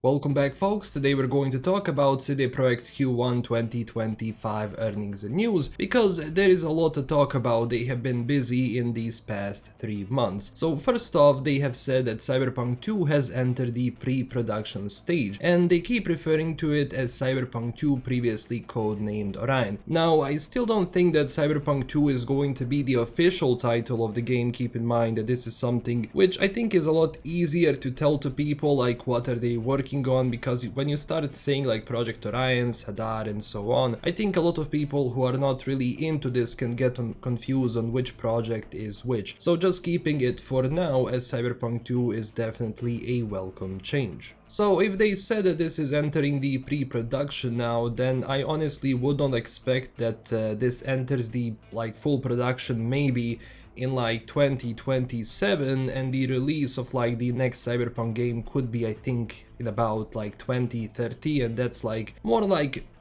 Welcome back, folks. Today we're going to talk about CD Projekt Q1 2025 earnings and news, because there is a lot to talk about. They have been busy in these past 3 months. So first off, they have said that Cyberpunk 2 has entered the pre-production stage, and they keep referring to it as Cyberpunk 2, previously codenamed Orion. Now, I still don't think that Cyberpunk 2 is going to be the official title of the game. Keep in mind that this is something which I think is a lot easier to tell to people, like what are they working on, because when you started saying like Project Orion, Hadar and so on, I think a lot of people who are not really into this can get confused on which project is which. So just keeping it for now as Cyberpunk 2 is definitely a welcome change. So if they said that this is entering the pre-production now, then I honestly would not expect that this enters the full production maybe in 2027, and the release of the next Cyberpunk game could be, I think, in about 2030, and that's more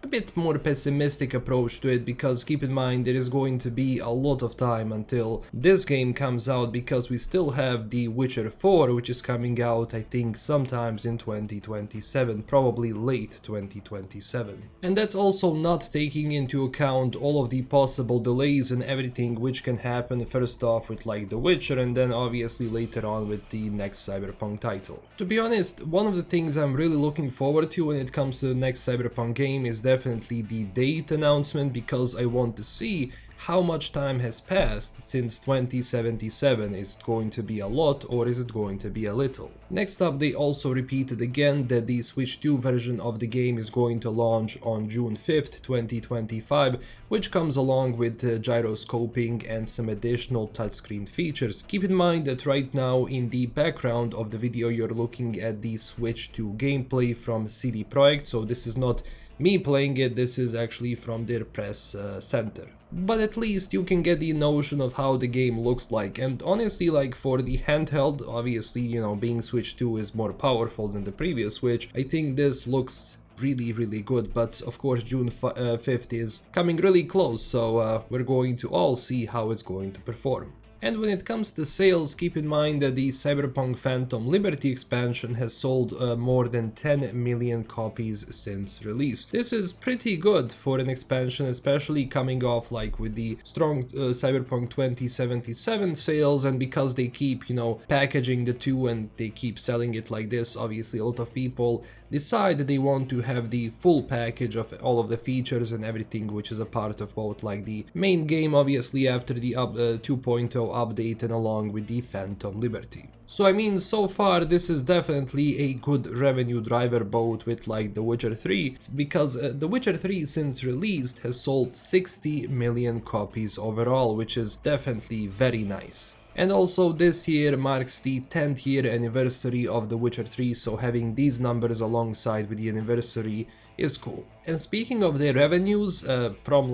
a bit more pessimistic approach to it, because keep in mind there is going to be a lot of time until this game comes out, because we still have The Witcher 4, which is coming out I think sometimes in 2027, probably late 2027. And that's also not taking into account all of the possible delays and everything which can happen, first off with The Witcher, and then obviously later on with the next Cyberpunk title. To be honest, one of the things I'm really looking forward to when it comes to the next Cyberpunk game is definitely the date announcement, because I want to see how much time has passed since 2077. Is it going to be a lot, or is it going to be a little? Next up, they also repeated again that the Switch 2 version of the game is going to launch on June 5th, 2025, which comes along with gyroscoping and some additional touchscreen features. Keep in mind that right now in the background of the video you're looking at the Switch 2 gameplay from CD Projekt, so this is not me playing it, this is actually from their press center. But at least you can get the notion of how the game looks like, and honestly, for the handheld, obviously, being Switch 2 is more powerful than the previous Switch, I think this looks really good. But of course June 5th is coming really close, so we're going to all see how it's going to perform. And when it comes to sales, keep in mind that the Cyberpunk Phantom Liberty expansion has sold more than 10 million copies since release. This is pretty good for an expansion, especially coming off with the strong Cyberpunk 2077 sales, and because they keep, packaging the two and they keep selling it like this, obviously a lot of people decide that they want to have the full package of all of the features and everything which is a part of both the main game, obviously after the 2.0 update and along with the Phantom Liberty. So I mean, so far this is definitely a good revenue driver, both with The Witcher 3, because The Witcher 3 since released has sold 60 million copies overall, which is definitely very nice. And also this year marks the 10th year anniversary of The Witcher 3, so having these numbers alongside with the anniversary is cool. And speaking of their revenues, from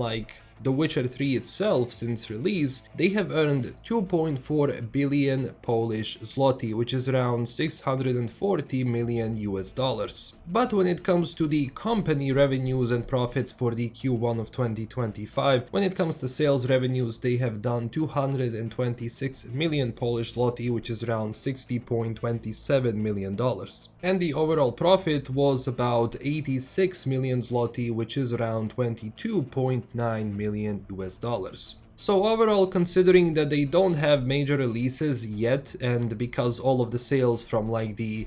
The Witcher 3 itself since release, they have earned 2.4 billion Polish zloty, which is around 640 million US dollars. But when it comes to the company revenues and profits for the Q1 of 2025, when it comes to sales revenues, they have done 226 million Polish zloty, which is around 60.27 million dollars. And the overall profit was about 86 million zloty, which is around 22.9 million US dollars. So overall, considering that they don't have major releases yet, and because all of the sales from the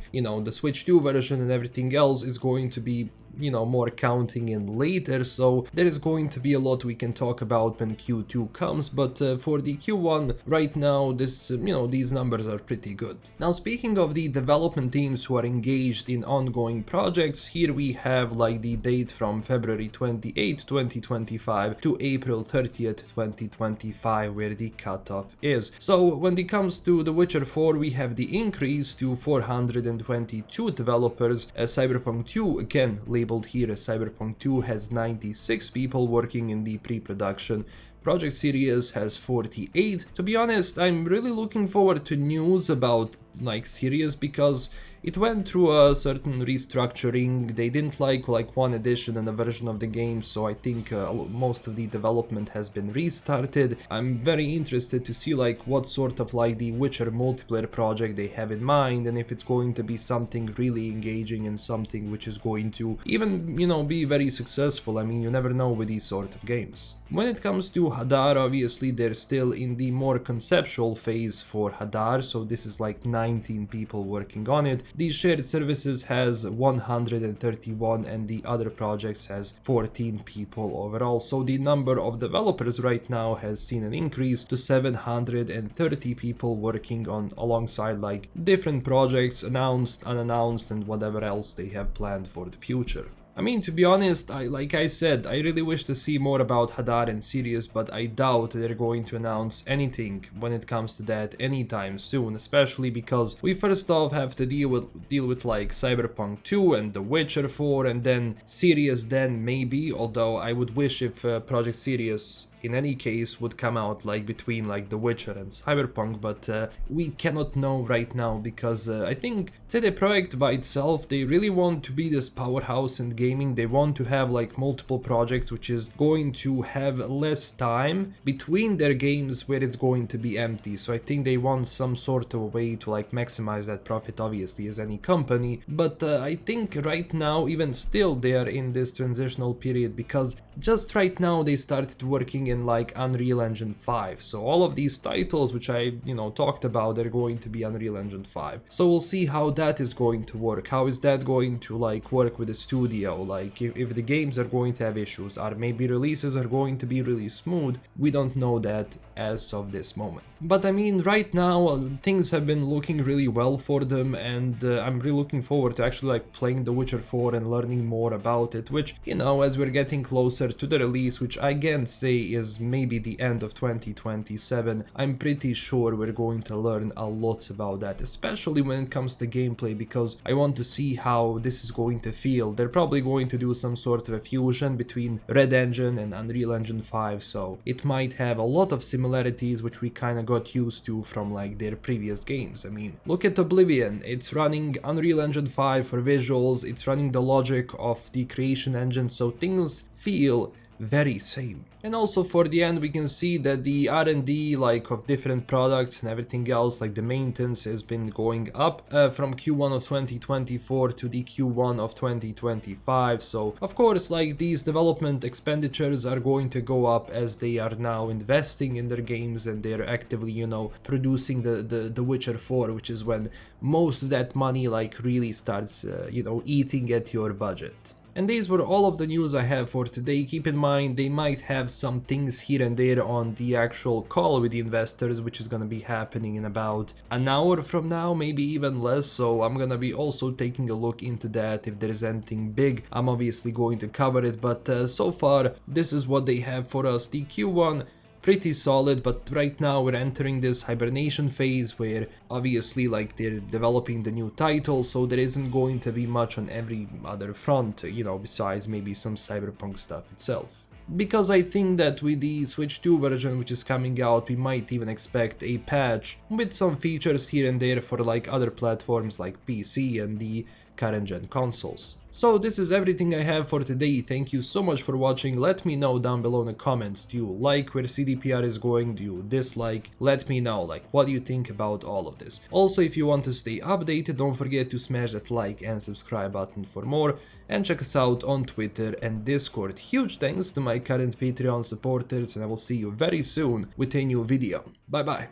Switch 2 version and everything else is going to be more counting in later, so there is going to be a lot we can talk about when Q2 comes, but for the Q1 right now, this these numbers are pretty good. Now, speaking of the development teams who are engaged in ongoing projects, here we have the date from February 28, 2025 to April 30th, 2025, where the cutoff is. So when it comes to The Witcher 4, we have the increase to 422 developers, as Cyberpunk 2, again labeled here as Cyberpunk 2, has 96 people working in the pre-production. Project Sirius has 48. To be honest, I'm really looking forward to news about like Series because it went through a certain restructuring. They didn't like one edition and a version of the game, so I think most of the development has been restarted. I'm very interested to see like what sort of like the Witcher multiplayer project they have in mind, and if it's going to be something really engaging and something which is going to even, you know, be very successful. I mean, you never know with these sort of games. When it comes to Hadar, obviously they're still in the more conceptual phase for Hadar, so this is like 19 people working on it. The shared services has 131 and the other projects has 14 people overall, so the number of developers right now has seen an increase to 730 people working on alongside like different projects, announced, unannounced, and whatever else they have planned for the future. I mean, to be honest, like I said, I really wish to see more about Hadar and Sirius, but I doubt they're going to announce anything when it comes to that anytime soon, especially because we first off have to deal with like Cyberpunk 2 and The Witcher 4, and then Sirius then maybe, although I would wish if Project Sirius in any case would come out like between like The Witcher and Cyberpunk, but we cannot know right now because I think CD Projekt by itself, they really want to be this powerhouse in gaming. They want to have like multiple projects, which is going to have less time between their games where it's going to be empty. So I think they want some sort of a way to like maximize that profit, obviously, as any company. But I think right now, even still, they are in this transitional period because just right now they started working in like Unreal Engine 5. So all of these titles which I, you know, talked about, they're going to be Unreal Engine 5. So we'll see how that is going to work. How is that going to like work with the studio? Like if the games are going to have issues, or maybe releases are going to be really smooth, we don't know that as of this moment. But I mean, right now things have been looking really well for them, and I'm really looking forward to actually like playing The Witcher 4 and learning more about it, which, you know, as we're getting closer to the release, which I again say is maybe the end of 2027, I'm pretty sure we're going to learn a lot about that, especially when it comes to gameplay, because I want to see how this is going to feel. They're probably going to do some sort of a fusion between Red Engine and Unreal Engine 5, so it might have a lot of similarities which we kind of got used to from like their previous games. I mean, look at Oblivion, it's running Unreal Engine 5 for visuals, it's running the logic of the creation engine, so things feel very same. And also for the end we can see that the R&D like of different products and everything else, like the maintenance has been going up from Q1 of 2024 to the Q1 of 2025. So of course like these development expenditures are going to go up as they are now investing in their games and they're actively, you know, producing the Witcher 4, which is when most of that money like really starts you know, eating at your budget. And these were all of the news I have for today. Keep in mind, they might have some things here and there on the actual call with the investors, which is gonna be happening in about an hour from now, maybe even less. So I'm gonna be also taking a look into that. If there's anything big, I'm obviously going to cover it. But so far, this is what they have for us. The Q1, pretty solid, but right now we're entering this hibernation phase where obviously like they're developing the new title, so there isn't going to be much on every other front, you know, besides maybe some Cyberpunk stuff itself. Because I think that with the Switch 2 version which is coming out, we might even expect a patch with some features here and there for like other platforms like PC and the current gen consoles. So this is everything I have for today. Thank you so much for watching. Let me know down below in the comments, do you like where CDPR is going, do you dislike? Let me know, like, what do you think about all of this? Also, if you want to stay updated, don't forget to smash that like and subscribe button for more, and check us out on Twitter and Discord. Huge thanks to my current Patreon supporters, and I will see you very soon with a new video. Bye bye.